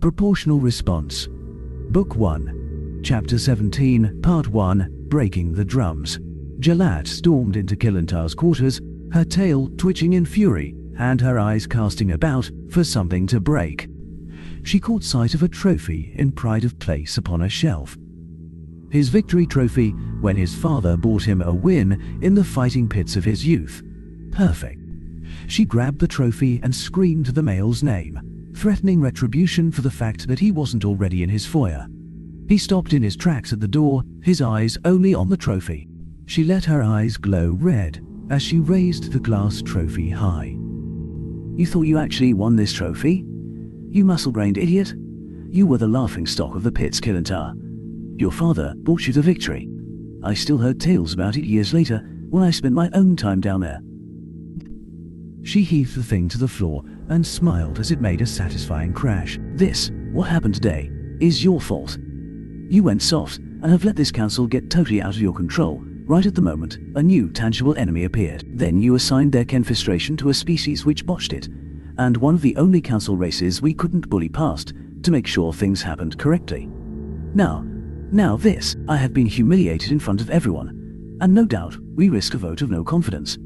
Proportional Response. Book 1. Chapter 17, Part 1, Breaking the Drums. Jalat stormed into Kilintar's quarters, her tail twitching in fury and her eyes casting about for something to break. She caught sight of a trophy in pride of place upon a shelf. His victory trophy when his father bought him a win in the fighting pits of his youth. Perfect. She grabbed the trophy and screamed the male's name, threatening retribution for the fact that he wasn't already in his foyer. He stopped in his tracks at the door, his eyes only on the trophy. She let her eyes glow red as she raised the glass trophy high. You thought you actually won this trophy? You muscle-brained idiot. You were the laughingstock of the pits, Kilintar. Your father brought you the victory. I still heard tales about it years later when I spent my own time down there. She heaved the thing to the floor and smiled as it made a satisfying crash. This, what happened today, is your fault. You went soft and have let this council get totally out of your control. Right at the moment, a new tangible enemy appeared. Then you assigned their kenfistration to a species which botched it, and one of the only council races we couldn't bully past to make sure things happened correctly. Now this, I have been humiliated in front of everyone, and no doubt we risk a vote of no confidence.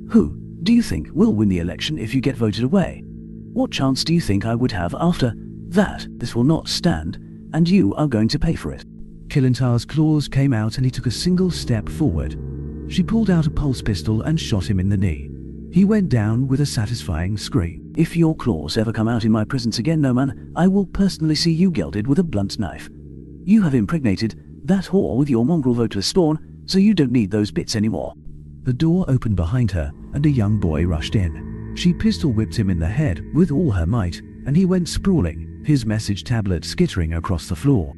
Who do you think will win the election if you get voted away? What chance do you think I would have after that? This will not stand, and you are going to pay for it. Kilintar's claws came out and he took a single step forward. She pulled out a pulse pistol and shot him in the knee. He went down with a satisfying scream. If your claws ever come out in my presence again, Noman, I will personally see you gelded with a blunt knife. You have impregnated that whore with your mongrel voteless spawn, so you don't need those bits anymore. The door opened behind her and a young boy rushed in. She pistol whipped him in the head with all her might, and he went sprawling, his message tablet skittering across the floor.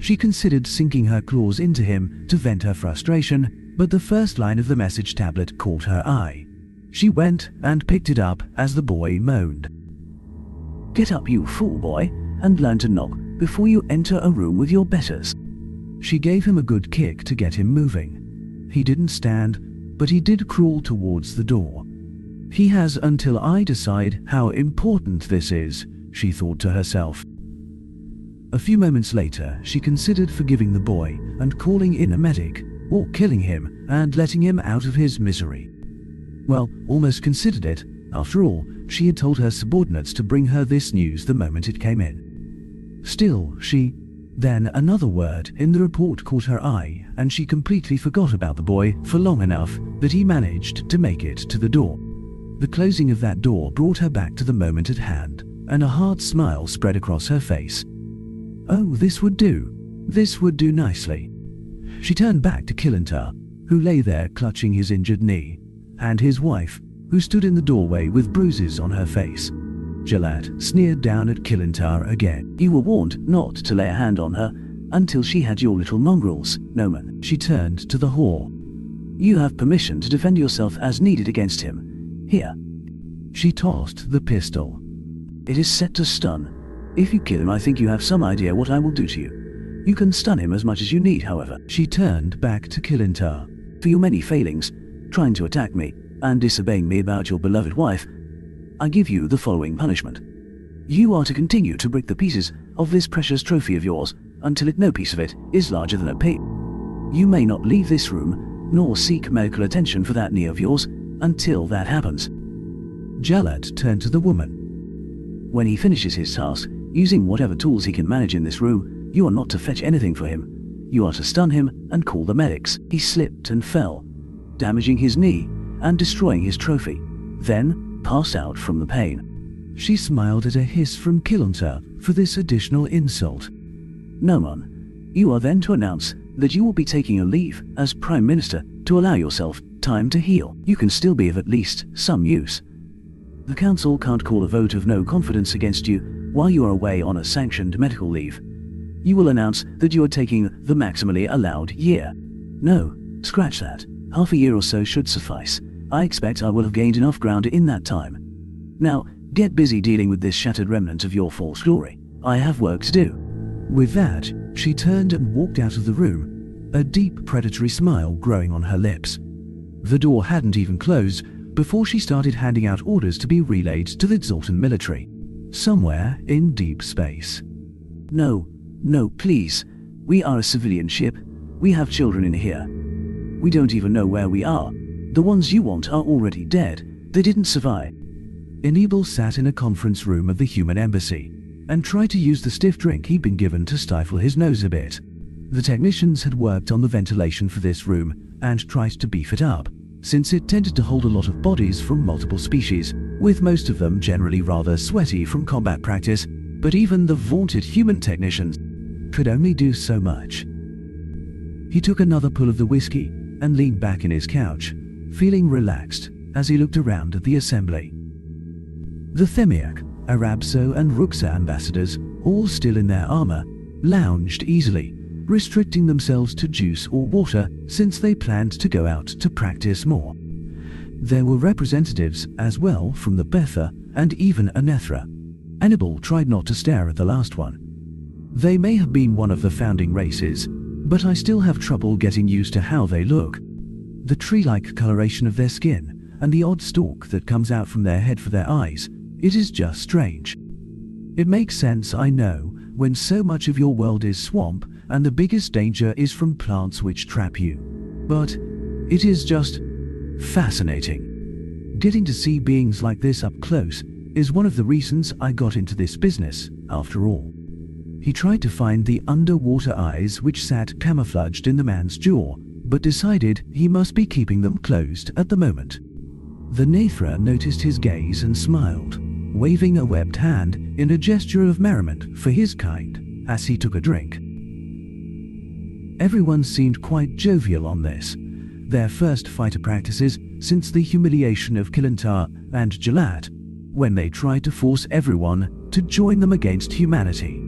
She considered sinking her claws into him to vent her frustration, but the first line of the message tablet caught her eye. She went and picked it up as the boy moaned. Get up, you fool boy, and learn to knock before you enter a room with your betters. She gave him a good kick to get him moving. He didn't stand, but he did crawl towards the door. He has until I decide how important this is, she thought to herself. A few moments later, she considered forgiving the boy and calling in a medic, or killing him and letting him out of his misery. Well, almost considered it. After all, she had told her subordinates to bring her this news the moment it came in. Still, then another word in the report caught her eye, and she completely forgot about the boy for long enough that he managed to make it to the door. The closing of that door brought her back to the moment at hand, and a hard smile spread across her face. Oh, this would do. This would do nicely. She turned back to Kilintar, who lay there clutching his injured knee, and his wife, who stood in the doorway with bruises on her face. Jalat sneered down at Kilintar again. You were warned not to lay a hand on her until she had your little mongrels, Noman. She turned to the whore. You have permission to defend yourself as needed against him. Here. She tossed the pistol. It is set to stun. If you kill him, I think you have some idea what I will do to you. You can stun him as much as you need, however. She turned back to Kilintar. For your many failings, trying to attack me, and disobeying me about your beloved wife, I give you the following punishment. You are to continue to break the pieces of this precious trophy of yours until no piece of it is larger than a pea. You may not leave this room, nor seek medical attention for that knee of yours until that happens. Jalat turned to the woman. When he finishes his task, using whatever tools he can manage in this room, you are not to fetch anything for him. You are to stun him and call the medics. He slipped and fell, damaging his knee and destroying his trophy, then passed out from the pain. She smiled at a hiss from Kilintar for this additional insult. Noman, you are then to announce that you will be taking a leave as Prime Minister to allow yourself time to heal. You can still be of at least some use. The Council can't call a vote of no confidence against you while you are away on a sanctioned medical leave. You will announce that you are taking the maximally allowed year. No, scratch that. Half a year or so should suffice. I expect I will have gained enough ground in that time. Now, get busy dealing with this shattered remnant of your false glory. I have work to do. With that, she turned and walked out of the room, a deep predatory smile growing on her lips. The door hadn't even closed before she started handing out orders to be relayed to the Zoltan military. somewhere in deep space. No, please. We are a civilian ship. We have children in here. We don't even know where we are. The ones you want are already dead. They didn't survive. Enable sat in a conference room of the human embassy and tried to use the stiff drink he'd been given to stifle his nose a bit. The technicians had worked on the ventilation for this room and tried to beef it up, since it tended to hold a lot of bodies from multiple species, with most of them generally rather sweaty from combat practice, but even the vaunted human technicians could only do so much. He took another pull of the whiskey and leaned back in his couch, feeling relaxed as he looked around at the assembly. The Themiac, Arabso and Ruxa ambassadors, all still in their armor, lounged easily, restricting themselves to juice or water since they planned to go out to practice more. There were representatives as well from the Betha and even Anethra. Hannibal tried not to stare at the last one. They may have been one of the founding races, but I still have trouble getting used to how they look. The tree-like coloration of their skin and the odd stalk that comes out from their head for their eyes, it is just strange. It makes sense, I know, when so much of your world is swamp and the biggest danger is from plants which trap you. But it is just fascinating. Getting to see beings like this up close is one of the reasons I got into this business, after all. He tried to find the underwater eyes which sat camouflaged in the man's jaw, but decided he must be keeping them closed at the moment. The Nathra noticed his gaze and smiled, waving a webbed hand in a gesture of merriment for his kind as he took a drink. Everyone seemed quite jovial on this, their first fighter practices since the humiliation of Kilantar and Jalat, when they tried to force everyone to join them against humanity.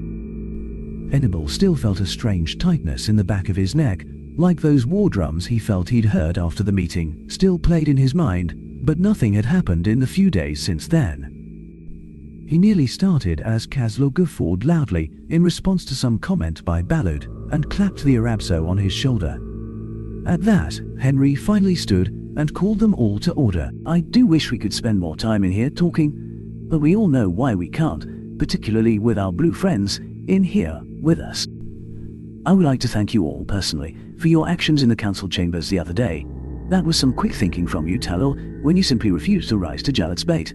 Hannibal still felt a strange tightness in the back of his neck, like those war drums he felt he'd heard after the meeting still played in his mind, but nothing had happened in the few days since then. He nearly started as Kaslo guffawed loudly in response to some comment by Ballard and clapped the Arabso on his shoulder. At that, Henry finally stood and called them all to order. I do wish we could spend more time in here talking, but we all know why we can't, particularly with our blue friends in here with us. I would like to thank you all personally for your actions in the council chambers the other day. That was some quick thinking from you, Talil, when you simply refused to rise to Jalad's bait.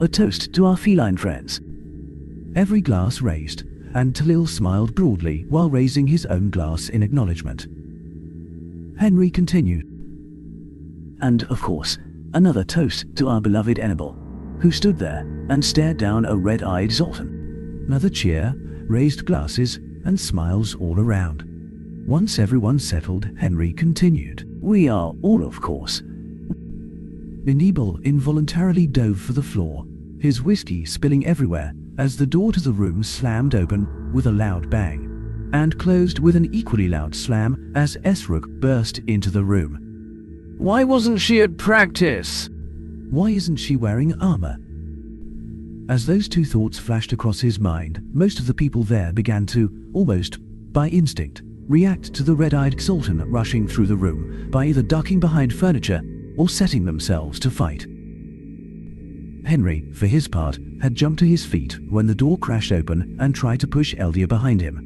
A toast to our feline friends. Every glass raised, and Talil smiled broadly while raising his own glass in acknowledgement. Henry continued. And, of course, another toast to our beloved Hannibal, who stood there and stared down a red-eyed Zoltan. Another cheer, raised glasses, and smiles all around. Once everyone settled, Henry continued. We are all, of course. Enibal involuntarily dove for the floor, his whiskey spilling everywhere as the door to the room slammed open with a loud bang, and closed with an equally loud slam as Esruk burst into the room. Why wasn't she at practice? Why isn't she wearing armor? As those two thoughts flashed across his mind, most of the people there began to, almost by instinct, react to the red-eyed Sultan rushing through the room by either ducking behind furniture or setting themselves to fight. Henry, for his part, had jumped to his feet when the door crashed open and tried to push Eldia behind him.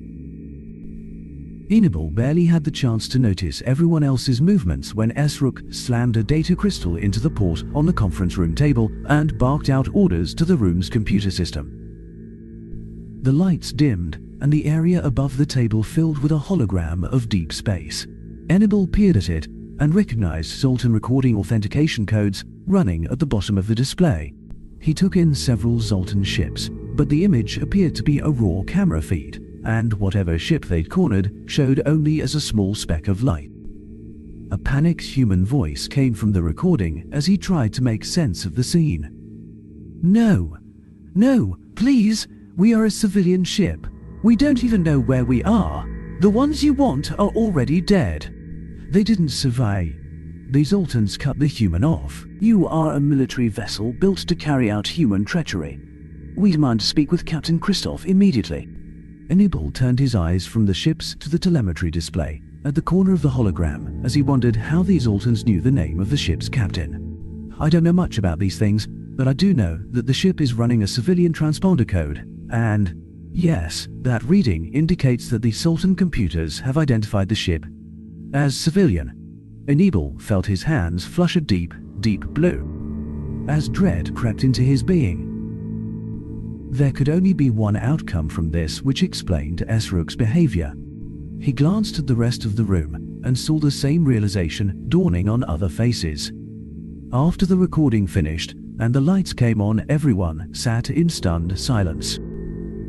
Enibal barely had the chance to notice everyone else's movements when Esruk slammed a data crystal into the port on the conference room table and barked out orders to the room's computer system. The lights dimmed and the area above the table filled with a hologram of deep space. Enibal peered at it and recognized Zoltan recording authentication codes running at the bottom of the display. He took in several Zoltan ships, but the image appeared to be a raw camera feed, and whatever ship they'd cornered showed only as a small speck of light. A panicked human voice came from the recording as he tried to make sense of the scene. No, please, we are a civilian ship. We don't even know where we are. The ones you want are already dead. They didn't survive. The Zoltans cut the human off. You are a military vessel built to carry out human treachery. We demand to speak with Captain Christoph immediately. Enibal turned his eyes from the ships to the telemetry display at the corner of the hologram as he wondered how the Zoltans knew the name of the ship's captain. I don't know much about these things, but I do know that the ship is running a civilian transponder code, and yes, that reading indicates that the Sultan computers have identified the ship as civilian. Enebel felt his hands flush a deep, deep blue, as dread crept into his being. There could only be one outcome from this which explained Esruk's behavior. He glanced at the rest of the room and saw the same realization dawning on other faces. After the recording finished and the lights came on, everyone sat in stunned silence.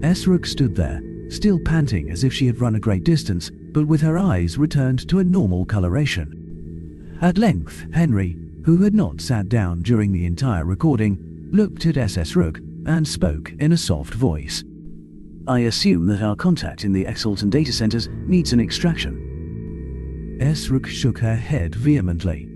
Esruk stood there, still panting as if she had run a great distance, but with her eyes returned to a normal coloration. At length, Henry, who had not sat down during the entire recording, looked at Esruk and spoke in a soft voice. I assume that our contact in the Exaltan data centers needs an extraction. Esruk shook her head vehemently.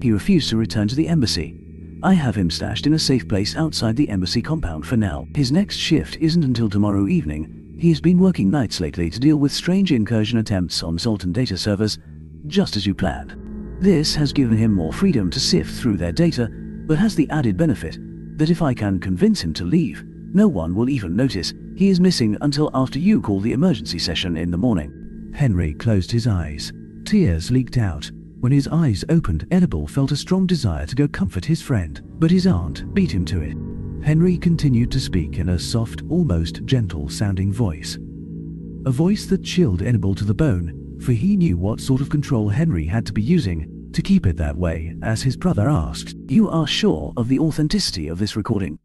He refused to return to the embassy. I have him stashed in a safe place outside the embassy compound for now. His next shift isn't until tomorrow evening. He has been working nights lately to deal with strange incursion attempts on Sultan data servers, just as you planned. This has given him more freedom to sift through their data, but has the added benefit that if I can convince him to leave, no one will even notice he is missing until after you call the emergency session in the morning. Henry closed his eyes. Tears leaked out. When his eyes opened, Enebel felt a strong desire to go comfort his friend, but his aunt beat him to it. Henry continued to speak in a soft, almost gentle-sounding voice. A voice that chilled Enebel to the bone, for he knew what sort of control Henry had to be using to keep it that way, as his brother asked, You are sure of the authenticity of this recording?